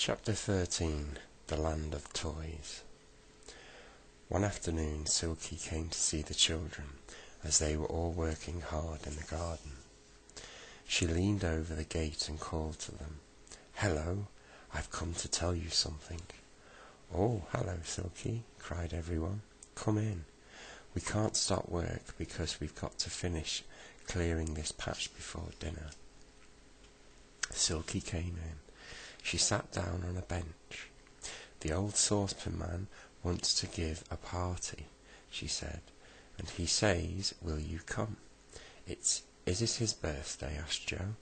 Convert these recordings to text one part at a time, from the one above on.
Chapter 13. The Land of Toys. One afternoon Silky came to see the children, as they were all working hard in the garden. She leaned over the gate and called to them, "Hello, I've come to tell you something." "Oh, hello, Silky," cried everyone. "Come in. We can't stop work because we've got to finish clearing this patch before dinner." Silky came in. She sat down on a bench. "The old saucepan man wants to give a party," she said, "and he says, will you come?" Is it his birthday?" asked Joe.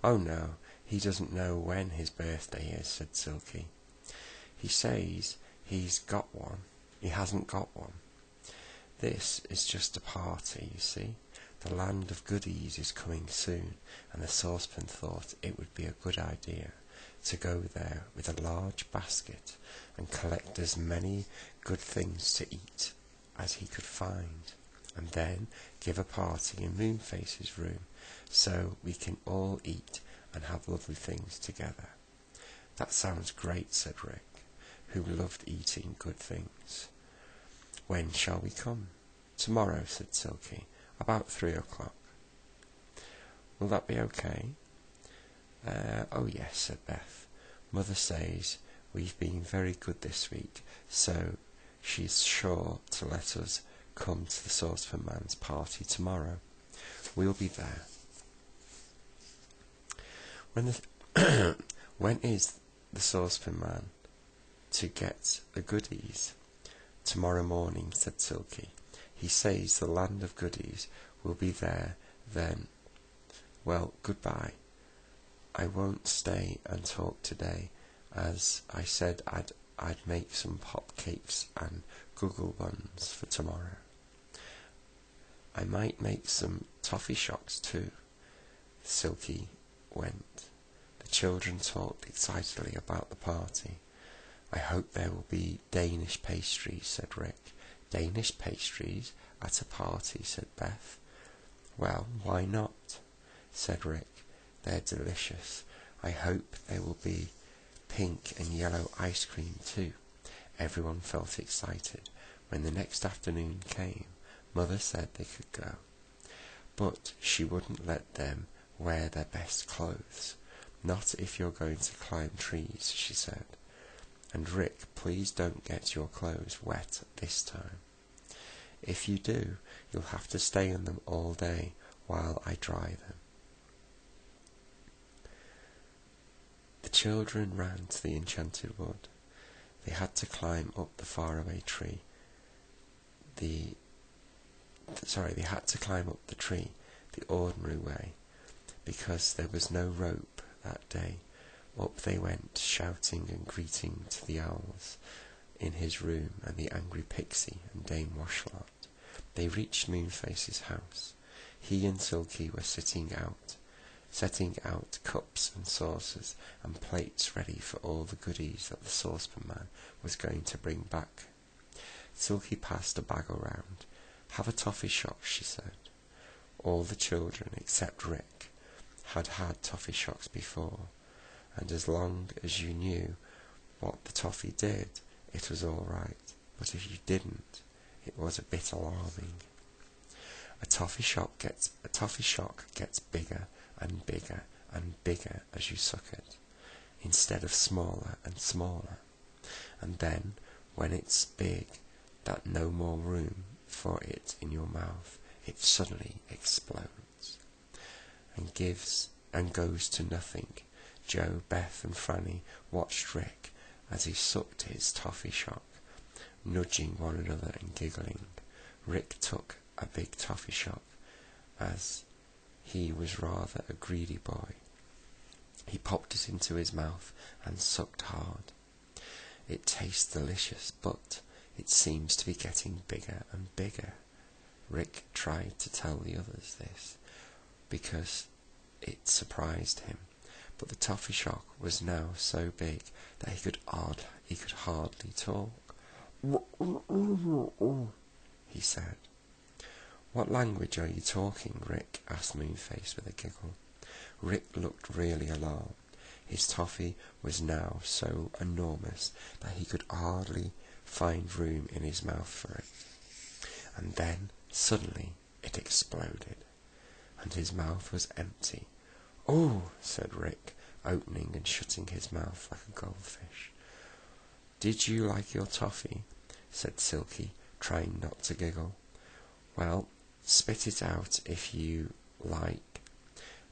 "Oh no, he doesn't know when his birthday is," said Silky. "He says he's got one. He hasn't got one. This is just a party, you see. The Land of Goodies is coming soon, and the saucepan thought it would be a good idea to go there with a large basket and collect as many good things to eat as he could find, and then give a party in Moonface's room so we can all eat and have lovely things together." "That sounds great," said Rick, who loved eating good things. "When shall we come?" "Tomorrow," said Silky, "about 3 o'clock. "Will that be okay?" Oh yes," said Beth. "Mother says we've been very good this week, so she's sure to let us come to the saucepan man's party tomorrow. We'll be there." When is the saucepan man to get the goodies?" "Tomorrow morning," said Silky. "He says the Land of Goodies will be there then. Well, goodbye. I won't stay and talk today, as I said I'd make some pop cakes and guggle buns for tomorrow. I might make some toffee shocks too." Silky went. The children talked excitedly about the party. "I hope there will be Danish pastries," said Rick. "Danish pastries at a party," said Beth. "Well, why not?" said Rick. "They're delicious. I hope there will be pink and yellow ice cream too." Everyone felt excited. When the next afternoon came, Mother said they could go, but she wouldn't let them wear their best clothes. "Not if you're going to climb trees," she said. "And Rick, please don't get your clothes wet this time. If you do, you'll have to stay in them all day while I dry them." The children ran to the enchanted wood. They had to climb up the faraway tree. They had to climb up the tree the ordinary way, because there was no rope that day. Up they went, shouting and greeting to the owls in his room and the angry pixie and Dame Washlet. They reached Moonface's house. He and Silky were setting out cups and saucers and plates ready for all the goodies that the saucepan man was going to bring back. Silky passed a bag around. "Have a toffee shock," she said. All the children, except Rick, had had toffee shocks before, and as long as you knew what the toffee did, it was all right, but if you didn't, it was a bit alarming. A toffee shock gets bigger and bigger and bigger as you suck it, instead of smaller and smaller, and then when it's big that no more room for it in your mouth, it suddenly explodes and goes to nothing. Joe, Beth and Franny watched Rick as he sucked his toffee shock, nudging one another and giggling. Rick took a big toffee shock, as he was rather a greedy boy. He popped it into his mouth and sucked hard. "It tastes delicious, but it seems to be getting bigger and bigger." Rick tried to tell the others this, because it surprised him, but the toffee shock was now so big that he could hardly talk. He said. "What language are you talking, Rick?" asked Moonface with a giggle. Rick looked really alarmed. His toffee was now so enormous that he could hardly find room in his mouth for it. And then, suddenly, it exploded, and his mouth was empty. "Oh," said Rick, opening and shutting his mouth like a goldfish. "Did you like your toffee?" said Silky, trying not to giggle. "Well, spit it out if you like,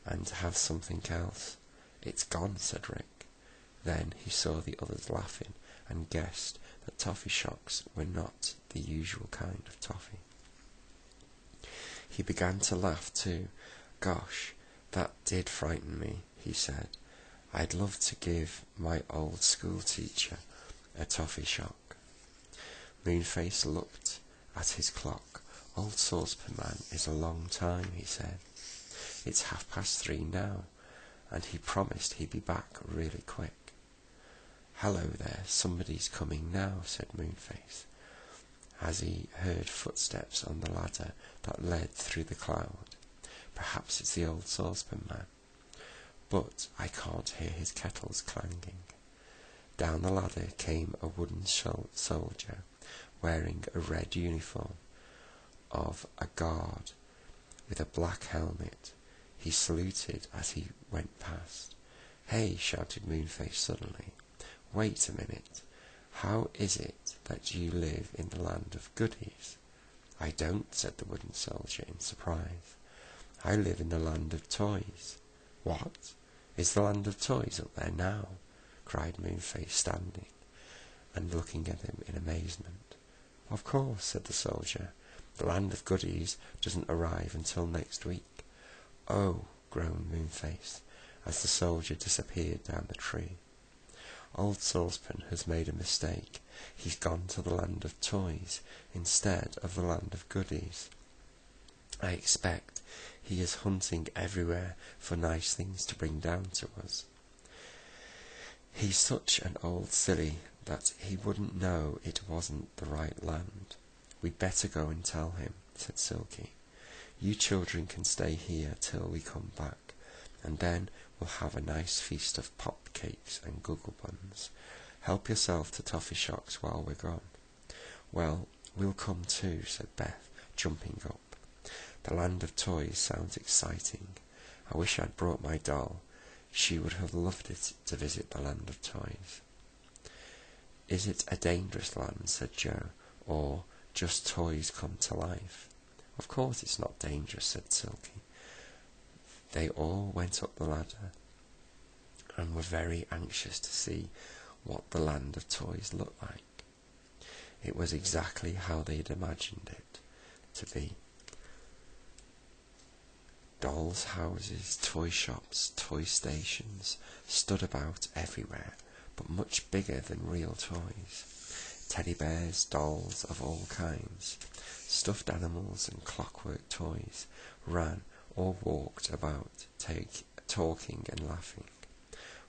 and have something else." "It's gone," said Rick. Then he saw the others laughing, and guessed that toffee shocks were not the usual kind of toffee. He began to laugh too. "Gosh, that did frighten me," he said. "I'd love to give my old school teacher a toffee shock." Moonface looked at his clock. "Old Saucepan Man is a long time," he said. "It's 3:30 now, and he promised he'd be back really quick." "Hello there, somebody's coming now," said Moonface, as he heard footsteps on the ladder that led through the cloud. "Perhaps it's the Old Saucepan Man, but I can't hear his kettles clanging." Down the ladder came a wooden soldier, wearing a red uniform of a guard with a black helmet. He saluted as he went past. "Hey," shouted Moonface suddenly. "Wait a minute. How is it that you live in the land of goodies?" "I don't," said the wooden soldier in surprise. "I live in the land of toys." "What? Is the land of toys up there now?" cried Moonface, standing and looking at him in amazement. "Of course," said the soldier. "The land of goodies doesn't arrive until next week." "Oh," groaned Moonface, as the soldier disappeared down the tree. "Old Saucepan has made a mistake. He's gone to the land of toys instead of the land of goodies. I expect he is hunting everywhere for nice things to bring down to us. He's such an old silly that he wouldn't know it wasn't the right land." "We'd better go and tell him," said Silky. "You children can stay here till we come back, and then we'll have a nice feast of pop cakes and guggle buns. Help yourself to toffee shocks while we're gone." "Well, we'll come too," said Beth, jumping up. "The land of toys sounds exciting. I wish I'd brought my doll. She would have loved it to visit the land of toys." "Is it a dangerous land," said Joe, "or just toys come to life?" "Of course it's not dangerous," said Silky. They all went up the ladder and were very anxious to see what the land of toys looked like. It was exactly how they'd imagined it to be. Dolls' houses, toy shops, toy stations stood about everywhere, but much bigger than real toys. Teddy bears, dolls of all kinds, stuffed animals and clockwork toys ran or walked about, talking and laughing.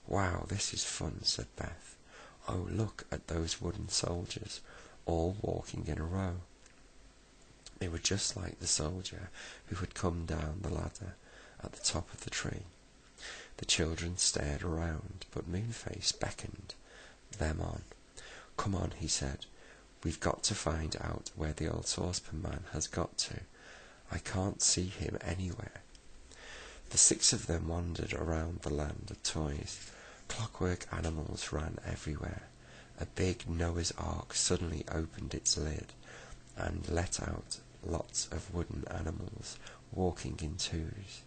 "Wow, this is fun," said Beth. "Oh, look at those wooden soldiers, all walking in a row." They were just like the soldier who had come down the ladder at the top of the tree. The children stared around, but Moonface beckoned them on. "Come on," he said. "We've got to find out where the Old Saucepan Man has got to. I can't see him anywhere." The 6 of them wandered around the land of toys. Clockwork animals ran everywhere. A big Noah's Ark suddenly opened its lid and let out lots of wooden animals walking in twos.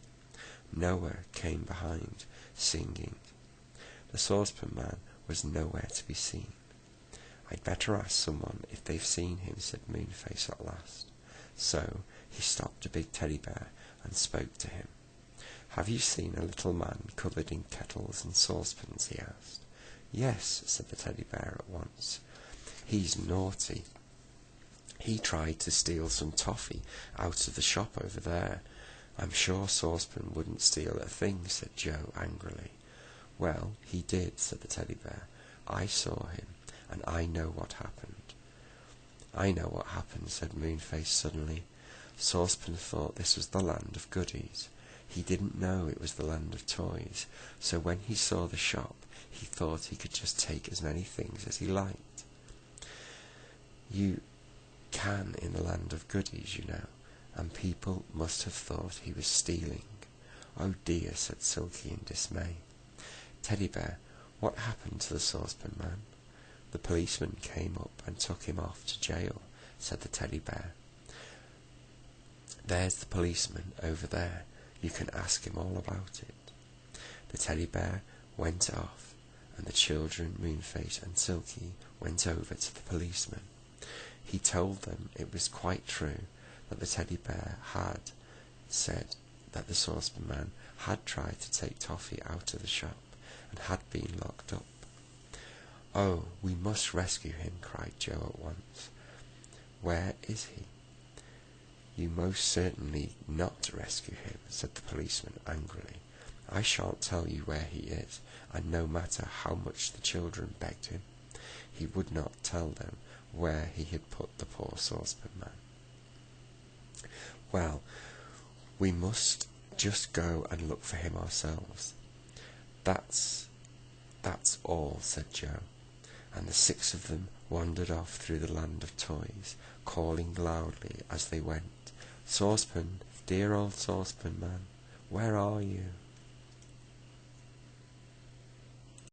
Noah came behind, singing. The Saucepan Man was nowhere to be seen. "I'd better ask someone if they've seen him," said Moonface at last. So he stopped a big teddy bear and spoke to him. "Have you seen a little man covered in kettles and saucepans?" he asked. "Yes," said the teddy bear at once. "He's naughty. He tried to steal some toffee out of the shop over there." "I'm sure Saucepan wouldn't steal a thing," said Joe angrily. "Well, he did," said the teddy bear. "I saw him, and I know what happened." "I know what happened," said Moonface suddenly. "Saucepan thought this was the land of goodies. He didn't know it was the land of toys, so when he saw the shop, he thought he could just take as many things as he liked. You can in the land of goodies, you know, and people must have thought he was stealing. Oh dear, said Silky in dismay. Teddy Bear, what happened to the saucepan man? The policeman came up and took him off to jail, said the Teddy Bear. There's the policeman over there. You can ask him all about it. The Teddy Bear went off, and the children, Moonface and Silky, went over to the policeman. He told them it was quite true that the Teddy Bear had said that the saucepan man had tried to take Toffee out of the shop and had been locked up. Oh, we must rescue him, cried Joe at once. Where is he? You most certainly not rescue him, said the policeman angrily. I shan't tell you where he is, and no matter how much the children begged him, he would not tell them where he had put the poor saucepan man. Well, we must just go and look for him ourselves. That's all, said Joe, and the 6 of them wandered off through the land of toys, calling loudly as they went, Saucepan, dear old saucepan man, where are you?